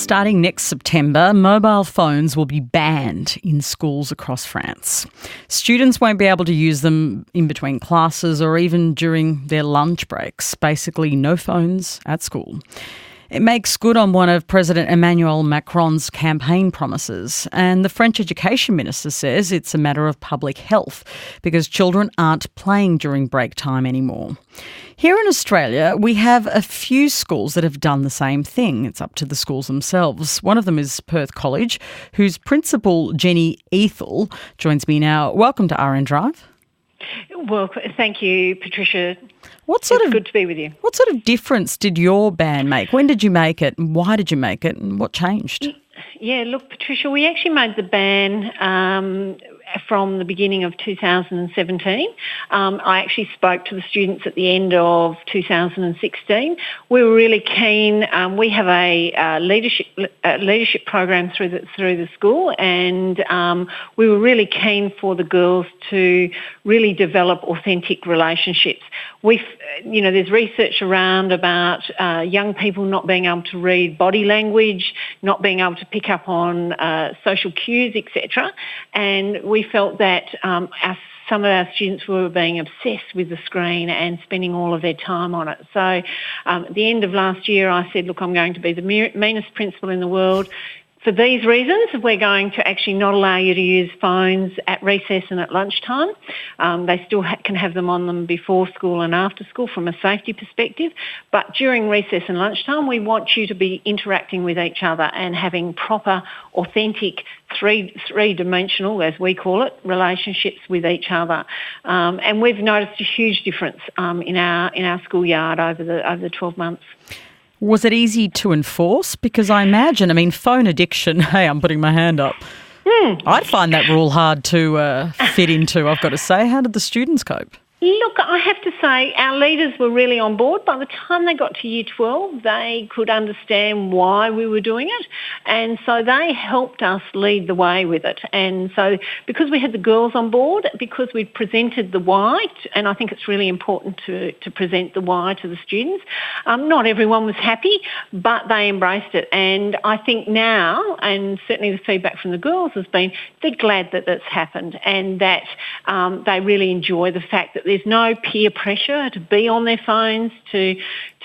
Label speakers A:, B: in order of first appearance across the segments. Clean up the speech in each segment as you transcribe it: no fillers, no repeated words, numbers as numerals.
A: Starting next September, mobile phones will be banned in schools across France. Students won't be able to use them in between classes or even during their lunch breaks. Basically, no phones at school. It makes good on one of President Emmanuel Macron's campaign promises, and the French education minister says it's a matter of public health because children aren't playing during break time anymore. Here in Australia, we have a few schools that have done the same thing. It's up to the schools themselves. One of them is Perth College, whose principal, Jenny Ethel, joins me now. Welcome to RN Drive.
B: Well, thank you, Patricia.
A: It's
B: good to be with you.
A: What sort of difference did your ban make? When did you make it and why did you make it and what changed?
B: Yeah, look, Patricia, we actually made the ban from the beginning of 2017. I actually spoke to the students at the end of 2016. We were really keen. We have a leadership program through the school, and we were really keen for the girls to really develop authentic relationships. There's research around about young people not being able to read body language, not being able to pick up on social cues, etc. And we felt that some of our students were being obsessed with the screen and spending all of their time on it. So at the end of last year, I said, look, I'm going to be the meanest principal in the world. For these reasons, we're going to actually not allow you to use phones at recess and at lunchtime. They still can have them on them before school and after school from a safety perspective. But during recess and lunchtime, we want you to be interacting with each other and having proper, authentic, three-dimensional, as we call it, relationships with each other. And we've noticed a huge difference in our schoolyard over the 12 months.
A: Was it easy to enforce? Because I imagine, phone addiction, hey, I'm putting my hand up. I'd find that rule hard to fit into, I've got to say. How did the students cope?
B: Look, I have to say our leaders were really on board. By the time they got to Year 12, they could understand why we were doing it, and so they helped us lead the way with it. And so because we had the girls on board, because we presented the why, and I think it's really important to present the why to the students, not everyone was happy, but they embraced it. And I think now, and certainly the feedback from the girls has been, they're glad that that's happened and that they really enjoy the fact that there's no peer pressure to be on their phones, to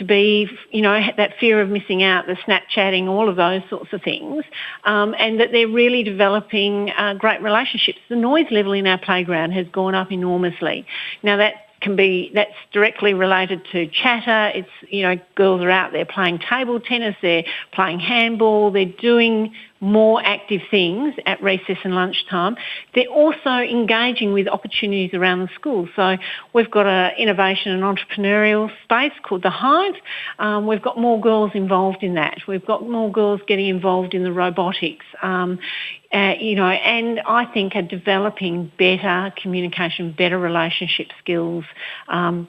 B: be, that fear of missing out, the Snapchatting, all of those sorts of things, and that they're really developing great relationships. The noise level in our playground has gone up enormously. Now that's directly related to chatter. It's, girls are out there playing table tennis, they're playing handball, they're doing more active things at recess and lunchtime. They're also engaging with opportunities around the school. So we've got an innovation and entrepreneurial space called The Hive. We've got more girls involved in that. We've got more girls getting involved in the robotics. And I think are developing better communication, better relationship skills,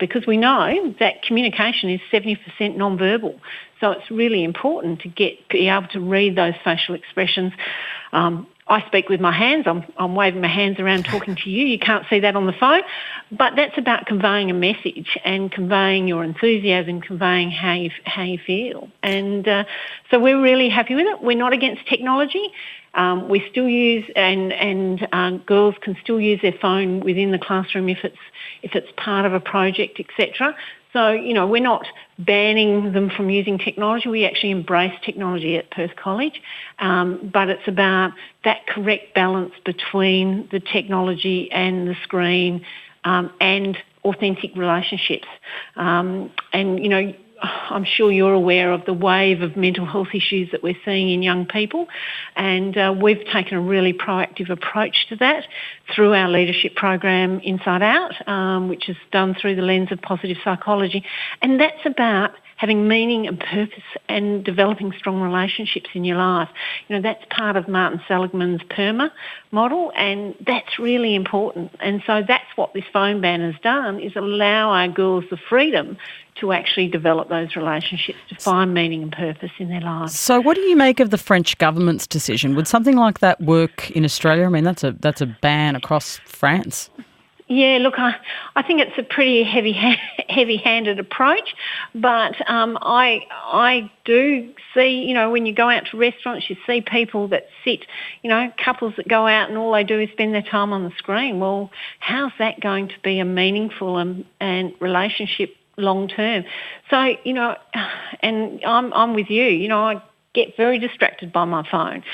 B: because we know that communication is 70% non-verbal. So it's really important to be able to read those facial expressions. I speak with my hands. I'm waving my hands around talking to you. You can't see that on the phone. But that's about conveying a message and conveying your enthusiasm, conveying how you feel. And so we're really happy with it. We're not against technology. We still use, and girls can still use their phone within the classroom if it's part of a project, etc. So, we're not banning them from using technology. We actually embrace technology at Perth College, but it's about that correct balance between the technology and the screen and authentic relationships. I'm sure you're aware of the wave of mental health issues that we're seeing in young people, and we've taken a really proactive approach to that through our leadership program Inside Out, which is done through the lens of positive psychology. And that's about having meaning and purpose and developing strong relationships in your life. That's part of Martin Seligman's PERMA model, and that's really important. And so that's what this phone ban has done, is allow our girls the freedom to actually develop those relationships, to find meaning and purpose in their lives.
A: So what do you make of the French government's decision? Would something like that work in Australia? That's a ban across France.
B: Yeah, look, I think it's a pretty heavy-handed approach, but I do see, when you go out to restaurants, you see people that sit, couples that go out and all they do is spend their time on the screen. Well, how's that going to be a meaningful and relationship long term? So, and I'm with you, I get very distracted by my phone.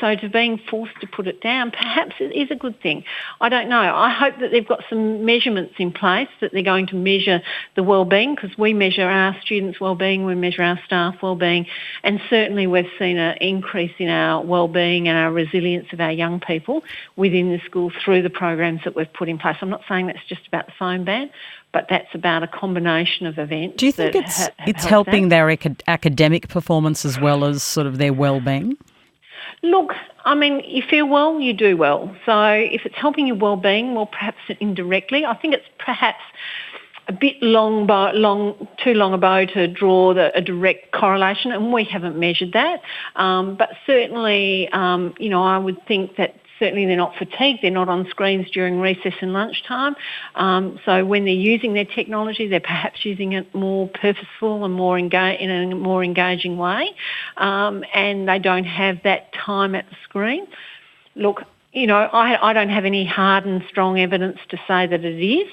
B: So to being forced to put it down, perhaps it is a good thing. I don't know. I hope that they've got some measurements in place, that they're going to measure the wellbeing, because we measure our students' wellbeing, we measure our staff wellbeing, and certainly we've seen an increase in our wellbeing and our resilience of our young people within the school through the programs that we've put in place. I'm not saying that's just about the phone ban, but that's about a combination of events.
A: Do you think it's helping their academic performance as well as sort of their well-being?
B: Look, I mean, you feel well, you do well. So if it's helping your well-being, well, perhaps indirectly. I think it's perhaps a bit too long a bow to draw a direct correlation, and we haven't measured that. But certainly, I would think that certainly they're not fatigued, they're not on screens during recess and lunchtime. So when they're using their technology, they're perhaps using it more purposeful and in a more engaging way, and they don't have that time at the screen. Look, I don't have any hard and strong evidence to say that it is,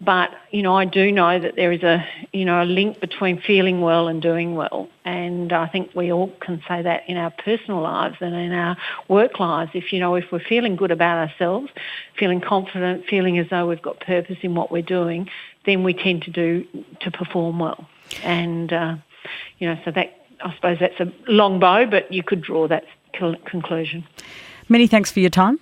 B: but, I do know that there is a link between feeling well and doing well. And I think we all can say that in our personal lives and in our work lives. If we're feeling good about ourselves, feeling confident, feeling as though we've got purpose in what we're doing, then we tend to perform well. And, so that, I suppose that's a long bow, but you could draw that conclusion.
A: Many thanks for your time.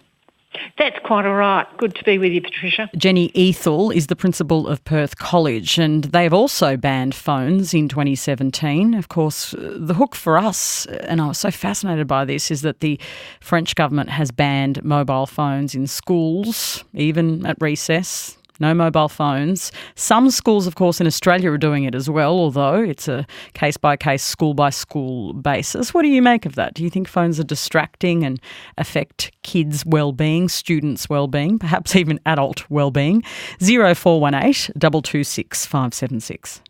B: That's quite all right. Good to be with you, Patricia.
A: Jenny Ethel is the principal of Perth College, and they've also banned phones in 2017. Of course, the hook for us, and I was so fascinated by this, is that the French government has banned mobile phones in schools, even at recess. No mobile phones. Some schools, of course, in Australia are doing it as well, although it's a case-by-case, school-by-school basis. What do you make of that? Do you think phones are distracting and affect kids' well-being, students' well-being, perhaps even adult well-being? 0418 226 576.